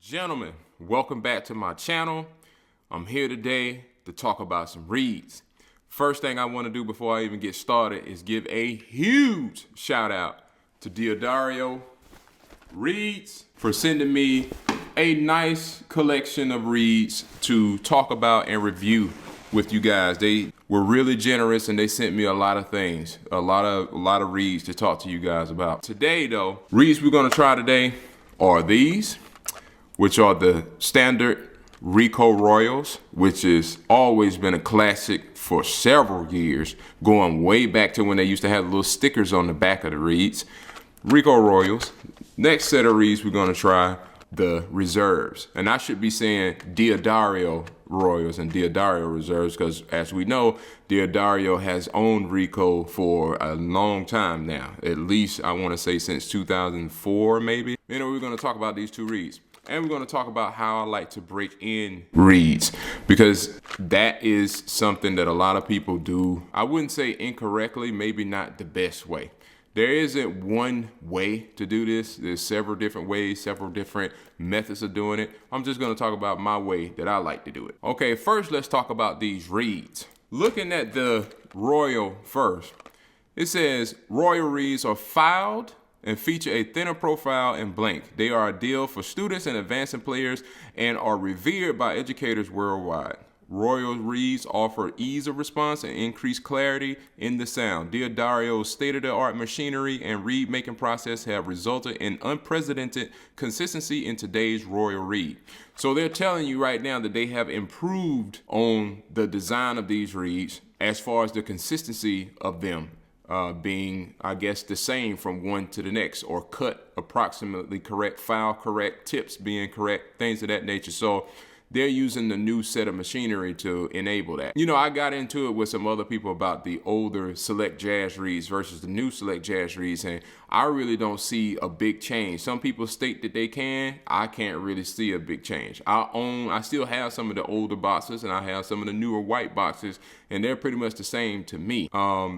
Gentlemen, welcome back to my channel. I'm here today to talk about some reads. First thing I want to do before I even get started is give a huge shout out to Diodario Reads for sending me a nice collection of reads to talk about and review with you guys. They were really generous and they sent me a lot of things, a lot of reads to talk to you guys about. Today though, reads we're gonna try today are these, which are the standard Rico Royals, which has always been a classic for several years, going way back to when they used to have little stickers on the back of the reads. Rico Royals. Next set of reads we're gonna try the reserves. And I should be saying Diodario Royals and Diodario Reserves because as we know, Diodario has owned Rico for a long time now. At least I wanna say since 2004 maybe. We're gonna talk about these two reads. And we're going to talk about how I like to break in reads because that is something that a lot of people do. I wouldn't say incorrectly, maybe not the best way. There isn't one way to do this. There's several different ways, several different methods of doing it. I'm just going to talk about my way that I like to do it. Okay, first let's talk about these reads. Looking at the Royal first, it says Royal reads are filed and feature a thinner profile and blank. They are ideal for students and advancing players and are revered by educators worldwide. Royal reads offer ease of response and increased clarity in the sound. Diodario's state-of-the-art machinery and read-making process have resulted in unprecedented consistency in today's Royal read. So they're telling you right now that they have improved on the design of these reads as far as the consistency of them. Being, I guess, the same from one to the next, or cut approximately correct, file correct, tips being correct, things of that nature. So they're using the new set of machinery to enable that. You know, I got into it with some other people about the older Select Jazz reads versus the new Select Jazz reads, and I really don't see a big change. Some people state that they can. I can't really see a big change. I still have some of the older boxes, and I have some of the newer white boxes, and they're pretty much the same to me.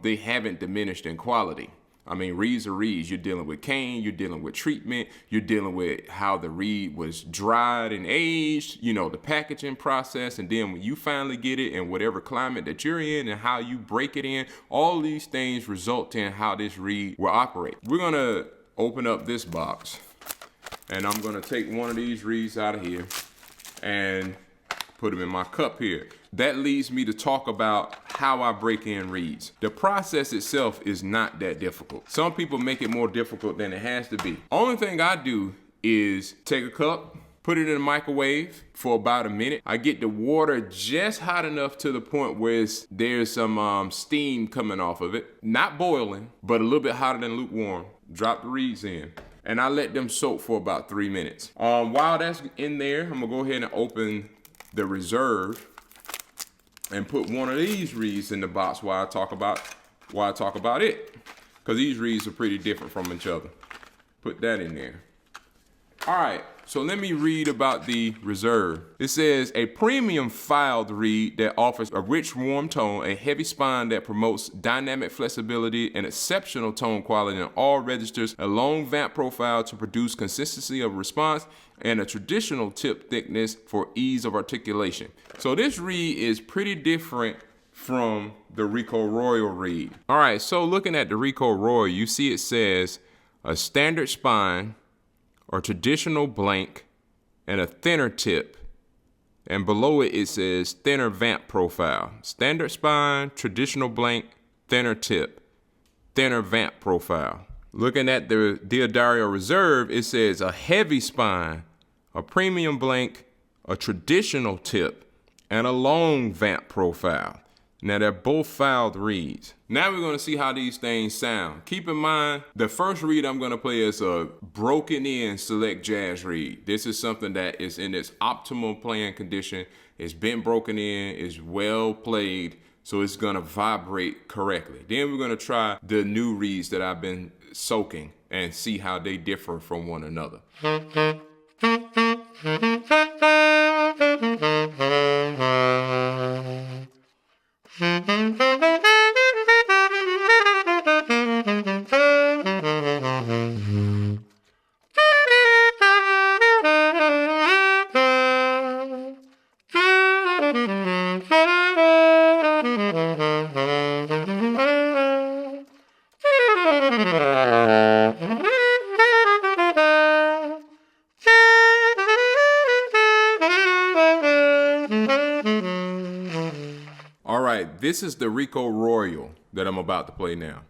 They haven't diminished in quality. I mean, reads are reads. You're dealing with cane, you're dealing with treatment, you're dealing with how the read was dried and aged, you know, the packaging process, and then when you finally get it in whatever climate that you're in and how you break it in, all these things result in how this read will operate. We're gonna open up this box, and I'm gonna take one of these reads out of here and put them in my cup here. That leads me to talk about how I break in reads. The process itself is not that difficult. Some people make it more difficult than it has to be. Only thing I do is take a cup, put it in the microwave for about a minute. I get the water just hot enough to the point where there's some steam coming off of it. Not boiling, but a little bit hotter than lukewarm. Drop the reads in, and I let them soak for about 3 minutes. While that's in there, I'm gonna go ahead and open the reserve and put one of these reads in the box while I talk about it, because these reads are pretty different from each other. Put that in there. All right, so let me read about the reserve. It says a premium filed reed that offers a rich warm tone, a heavy spine that promotes dynamic flexibility and exceptional tone quality in all registers, a long vamp profile to produce consistency of response, and a traditional tip thickness for ease of articulation. So this reed is pretty different from the Rico Royal reed. All right, so looking at the Rico Royal, you see it says a standard spine, or traditional blank, and a thinner tip. And below it, it says thinner vamp profile. Standard spine, traditional blank, thinner tip, thinner vamp profile. Looking at the Diodario Reserve, it says a heavy spine, a premium blank, a traditional tip, and a long vamp profile. Now they're both filed reads. Now we're gonna see how these things sound. Keep in mind, the first read I'm gonna play is a broken in Select Jazz read. This is something that is in its optimal playing condition. It's been broken in, it's well played, so it's gonna vibrate correctly. Then we're gonna try the new reads that I've been soaking and see how they differ from one another. This is the Rico Royal that I'm about to play now.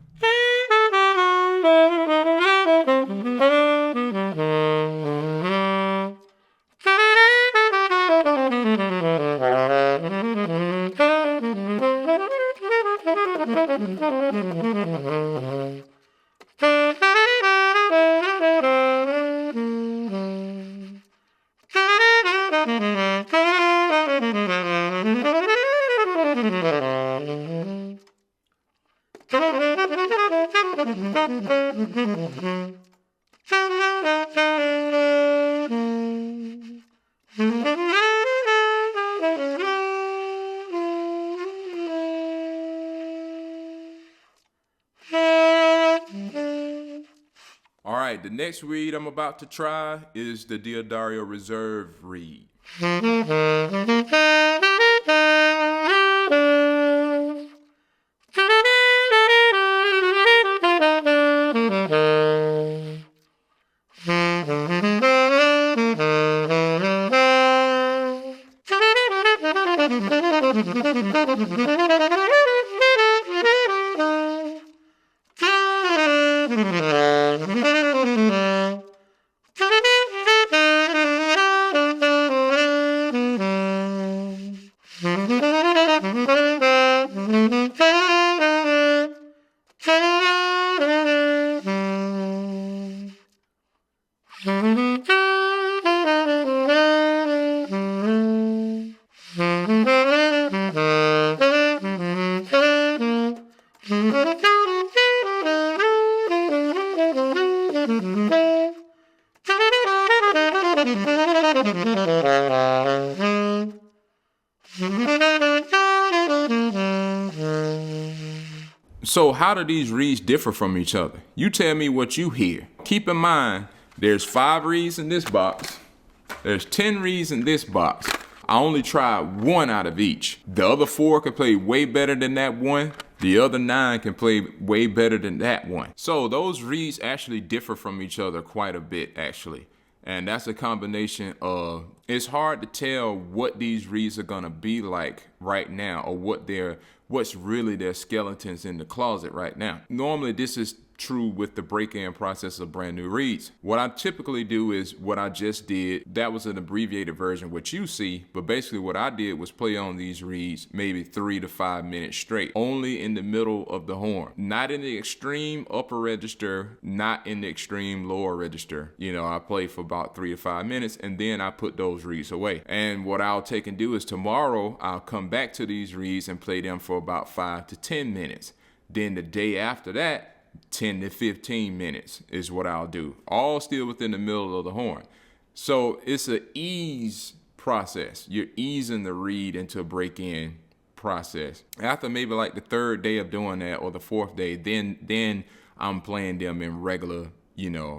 All right, the next reed I'm about to try is the Diodario Reserve reed. So how do these reeds differ from each other? You tell me what you hear. Keep in mind, there's 5 reeds in this box. There's 10 reeds in this box. I only tried 1 out of each. The other 4 can play way better than that 1. The other 9 can play way better than that 1. So those reeds actually differ from each other quite a bit, actually. And that's a combination of, it's hard to tell what these reeds are gonna be like right now, or what's really their skeletons in the closet right now. Normally this is true with the break-in process of brand new reeds. What I typically do is what I just did. That was an abbreviated version, what you see, but basically what I did was play on these reeds maybe 3 to 5 minutes straight, only in the middle of the horn, not in the extreme upper register, not in the extreme lower register. You know, I play for about 3 to 5 minutes and then I put those reeds away. And what I'll take and do is tomorrow I'll come back to these reeds and play them for about 5 to 10 minutes. Then the day after that, 10 to 15 minutes is what I'll do, all still within the middle of the horn. So it's an ease process. You're easing the reed into a break-in process. After maybe like the 3rd day of doing that, or the 4th day, then I'm playing them in regular,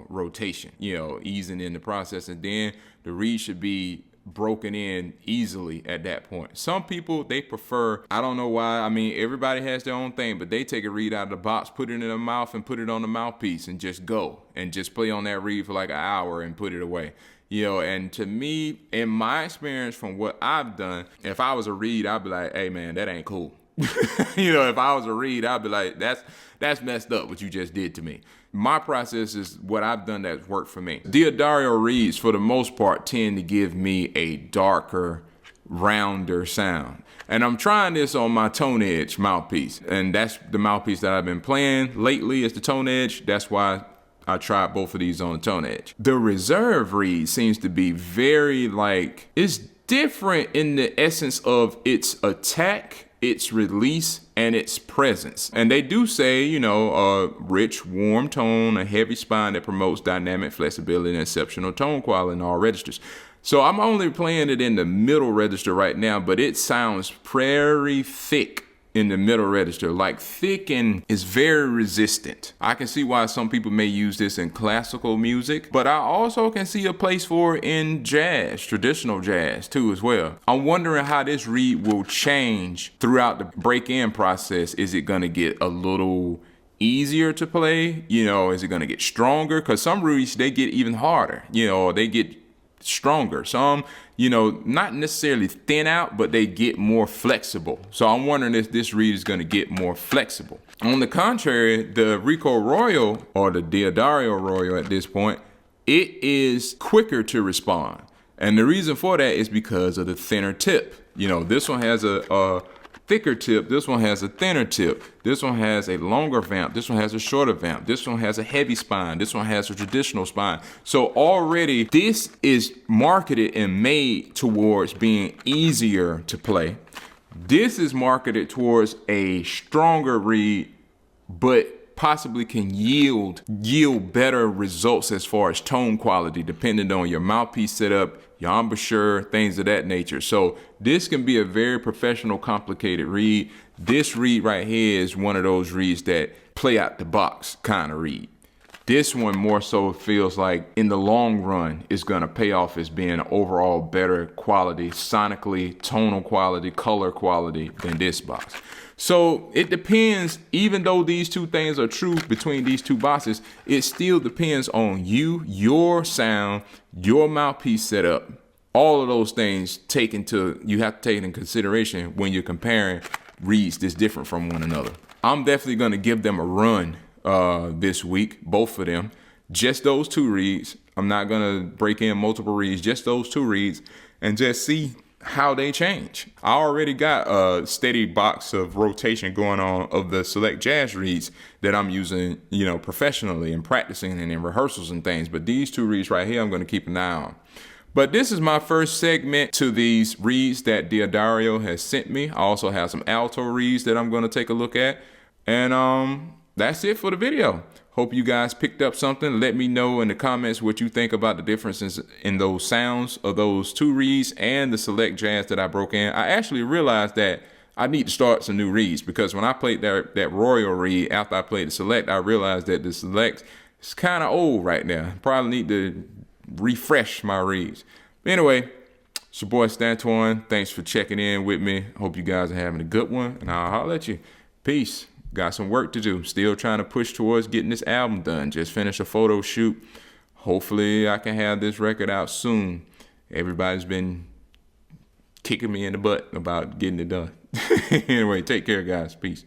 rotation, easing in the process, and then the reed should be broken in easily at that point. Some people, they prefer, I don't know why, I mean, everybody has their own thing, but they take a reed out of the box, put it in their mouth and put it on the mouthpiece and just go and just play on that reed for like an hour and put it away. And to me, in my experience from what I've done, if I was a reed, I'd be like, hey man, that ain't cool. If I was a reed, I'd be like, that's messed up what you just did to me. My process is what I've done that's worked for me. Diodario reeds, for the most part, tend to give me a darker, rounder sound. And I'm trying this on my Tone Edge mouthpiece. And that's the mouthpiece that I've been playing lately, is the Tone Edge. That's why I tried both of these on the Tone Edge. The Reserve reed seems to be very it's different in the essence of its attack, its release, and its presence. And they do say, a rich, warm tone, a heavy spine that promotes dynamic flexibility and exceptional tone quality in all registers. So I'm only playing it in the middle register right now, but it sounds very thick in the middle register, thick, and is very resistant. I can see why some people may use this in classical music, but I also can see a place for it in jazz, traditional jazz too as well. I'm wondering how this reed will change throughout the break-in process. Is it gonna get a little easier to play? Is it gonna get stronger? Because some reeds, they get even harder, they get stronger. Some, not necessarily thin out, but they get more flexible. So I'm wondering if this reed is going to get more flexible. On the contrary, the Rico Royal, or the Diodario Royal at this point, it is quicker to respond. And the reason for that is because of the thinner tip. This one has a thicker tip. This one has a thinner tip. This one has a longer vamp. This one has a shorter vamp. This one has a heavy spine. This one has a traditional spine. So already this is marketed and made towards being easier to play. This is marketed towards a stronger reed, but possibly can yield better results as far as tone quality, depending on your mouthpiece setup, your embouchure, things of that nature. So this can be a very professional, complicated reed. This reed right here is one of those reeds that play out the box kind of reed. This one more so feels like in the long run is going to pay off as being overall better quality, sonically, tonal quality, color quality than this box. So it depends. Even though these two things are true between these two boxes, it still depends on you, your sound, your mouthpiece setup. All of those things you have to take into consideration when you're comparing reeds that's different from one another. I'm definitely going to give them a run this week, both of them. Just those two reeds. I'm not going to break in multiple reeds, just those two reeds, and just see how they change. I already got a steady box of rotation going on of the Select Jazz reeds that I'm using, professionally and practicing and in rehearsals and things. But these two reeds right here, I'm going to keep an eye on. But this is my first segment to these reeds that Diodario has sent me. I also have some alto reeds that I'm going to take a look at. And that's it for the video. Hope you guys picked up something. Let me know in the comments what you think about the differences in those sounds of those two reeds and the Select Jazz that I broke in. I actually realized that I need to start some new reeds, because when I played that Royal reed after I played the Select, I realized that the Select is kind of old right now. Probably need to refresh my reeds. But anyway, it's your boy Stantawn. Thanks for checking in with me. Hope you guys are having a good one, and I'll holler at you. Peace. Got some work to do. Still trying to push towards getting this album done. Just finished a photo shoot. Hopefully I can have this record out soon. Everybody's been kicking me in the butt about getting it done. Anyway, take care, guys. Peace.